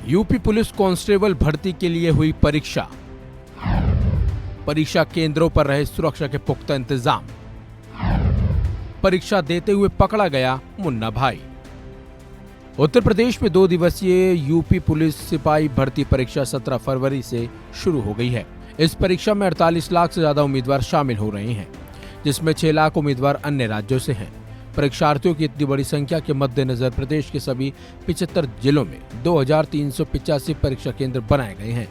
UP police constable भर्ती के लिए हुई परीक्षा। परीक्षा केंद्रों पर रहे सुरक्षा के पुख्ता इंतजाम। परीक्षा देते हुए पकड़ा गया मुन्ना भाई। उत्तर प्रदेश में 2 दिवसीय यूपी पुलिस सिपाही भर्ती परीक्षा 17 फरवरी से शुरू हो गई है। इस परीक्षा में 48 लाख से ज्यादा उम्मीदवार शामिल हो रहे हैं, जिसमें 6 लाख उम्मीदवार अन्य राज्यों से हैं। परीक्षार्थियों की इतनी बड़ी संख्या के मद्देनजर प्रदेश के सभी 75 जिलों में 2385 परीक्षा केंद्र बनाए गए हैं।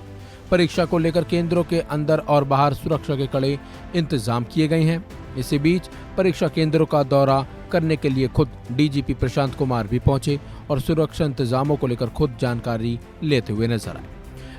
परीक्षा को लेकर केंद्रों के अंदर और बाहर सुरक्षा के कड़े इंतजाम किए गए हैं। इसी बीच परीक्षा केंद्रों का दौरा करने के लिए खुद डीजीपी प्रशांत कुमार भी पहुंचे और सुरक्षा इंतजामों को लेकर खुद जानकारी लेते हुए नजर आए।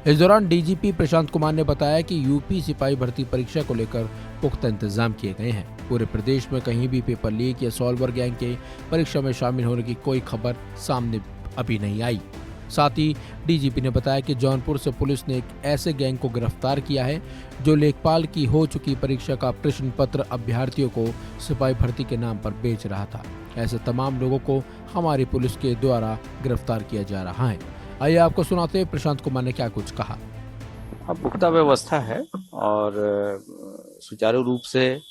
इस दौरान डीजीपी प्रशांत कुमार ने बताया कि यूपी सिपाही भर्ती परीक्षा को लेकर पुख्ता इंतजाम किए गए हैं। पूरे प्रदेश में कहीं भी पेपर लीक या सॉल्वर गैंग के परीक्षा में शामिल होने की कोई खबर सामने अभी नहीं आई। साथ ही डीजीपी ने बताया कि जौनपुर से पुलिस ने एक ऐसे गैंग को गिरफ्तार किया है जो लेखपाल की हो चुकी परीक्षा का प्रश्न पत्र अभ्यर्थियों को सिपाही भर्ती के नाम पर बेच रहा था। ऐसे तमाम लोगों को हमारी पुलिस के द्वारा गिरफ्तार किया जा रहा है। आइए आपको सुनाते हैं प्रशांत कुमार ने क्या कुछ कहा। अब पुख्ता व्यवस्था है और सुचारू रूप से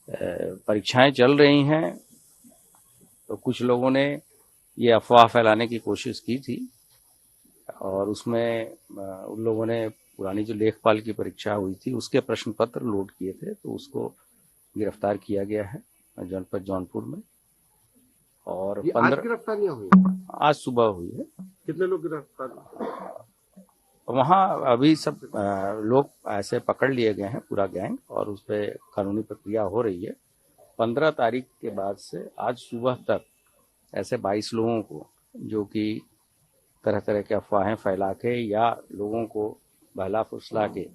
परीक्षाएं चल रही हैं। तो कुछ लोगों ने ये अफवाह फैलाने की कोशिश की थी और उसमें उन लोगों ने पुरानी जो लेखपाल की परीक्षा हुई थी उसके प्रश्न पत्र लोड किए थे, तो उसको गिरफ्तार किया गया है जनपद जौनपुर में। और आज गिरफ्तारियां हुई? आज सुबह हुई है। कितने लोग गिरफ्तार? वहाँ अभी सब लोग ऐसे पकड़ लिए गए हैं, पूरा गैंग, और उस पर कानूनी प्रक्रिया हो रही है। 15 तारीख के बाद से आज सुबह तक ऐसे 22 लोगों को जो कि तरह तरह के अफवाहें फैला के या लोगों को बहला फुसला के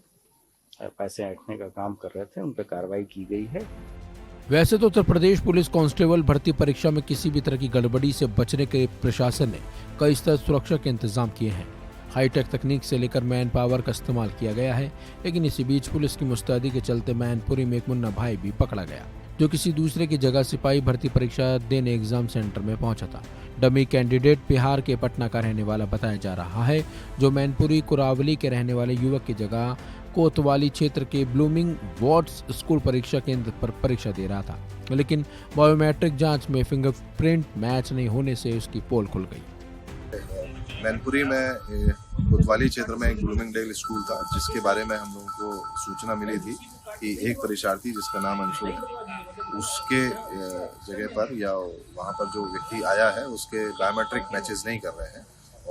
पैसे ऐंठने का काम कर रहे थे, उन पर कार्रवाई की गई है। वैसे तो उत्तर प्रदेश पुलिस कांस्टेबल भर्ती परीक्षा में किसी भी तरह की गड़बड़ी से बचने के प्रशासन ने कई स्तर सुरक्षा के इंतजाम किए हैं। हाईटेक तकनीक से लेकर मैन पावर का इस्तेमाल किया गया है, लेकिन इसी बीच पुलिस की मुस्तैदी के चलते मैनपुरी में एक मुन्ना भाई भी पकड़ा गया, जो किसी दूसरे की जगह सिपाही भर्ती परीक्षा देने एग्जाम सेंटर में पहुंचा था। डमी कैंडिडेट बिहार के पटना का रहने वाला बताया जा रहा है, जो मैनपुरी कुरावली के रहने वाले युवक की जगह कोतवाली क्षेत्र के ब्लूमिंग वार्ड्स स्कूल परीक्षा केंद्र पर परीक्षा दे रहा था, लेकिन बायोमेट्रिक जांच में फिंगरप्रिंट मैच नहीं होने से उसकी पोल खुल गई। मैनपुरी में कोतवाली क्षेत्र में एक ब्लूमिंगडेल स्कूल था, जिसके बारे में हम लोगों को सूचना मिली थी कि एक परीक्षार्थी जिसका नाम अंशुल है, उसके जगह पर या वहाँ पर जो व्यक्ति आया है उसके बायोमेट्रिक मैचेस नहीं कर रहे हैं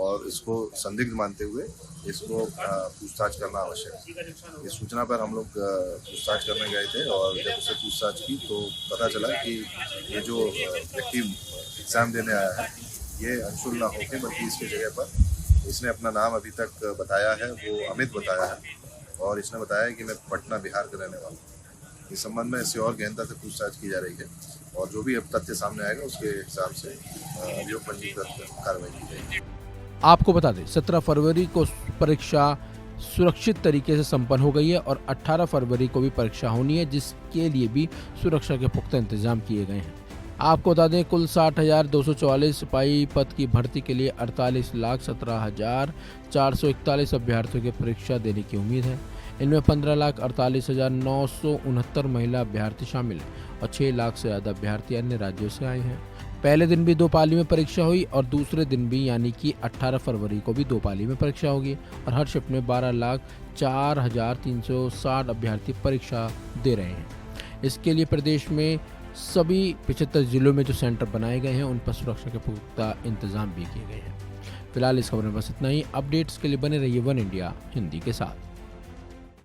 और इसको संदिग्ध मानते हुए इसको पूछताछ करना आवश्यक है। इस सूचना पर हम लोग पूछताछ करने गए थे और जब उससे पूछताछ की तो पता चला कि ये जो व्यक्ति एग्ज़ाम देने आया है ये अंशुल ना होकर बल्कि इसकी जगह पर इसने अपना नाम अभी तक बताया है, वो अमित बताया है, और इसने बताया कि मैं पटना बिहार का रहने वाला हूँ। इस संबंध में इससे और गहनता से पूछताछ की जा रही है और जो भी अब तथ्य सामने आएगा उसके हिसाब से अभियोग पंजीकृत कर कार्रवाई की जाएगी। आपको बता दें 17 फरवरी को परीक्षा सुरक्षित तरीके से संपन्न हो गई है और 18 फरवरी को भी परीक्षा होनी है, जिसके लिए भी सुरक्षा के पुख्ता इंतजाम किए गए हैं। आपको बता दें कुल 60,244 सिपाही पद की भर्ती के लिए 48,17,441 अभ्यर्थियों की परीक्षा देने की उम्मीद है। इनमें 15,48,969 महिला अभ्यर्थी शामिल हैं और 6 लाख से ज्यादा अभ्यर्थी अन्य राज्यों से आए हैं। पहले दिन भी 2 पाली में परीक्षा हुई और दूसरे दिन भी यानी कि 18 फरवरी को भी 2 पाली में परीक्षा होगी और हर शिफ्ट में 12,04,360 अभ्यर्थी परीक्षा दे रहे हैं। इसके लिए प्रदेश में सभी 75 जिलों में जो सेंटर बनाए गए हैं उन पर सुरक्षा के पुख्ता इंतजाम भी किए गए हैं। फिलहाल इस खबर में बस इतना ही। अपडेट्स के लिए बने रहिए वन इंडिया हिंदी के साथ।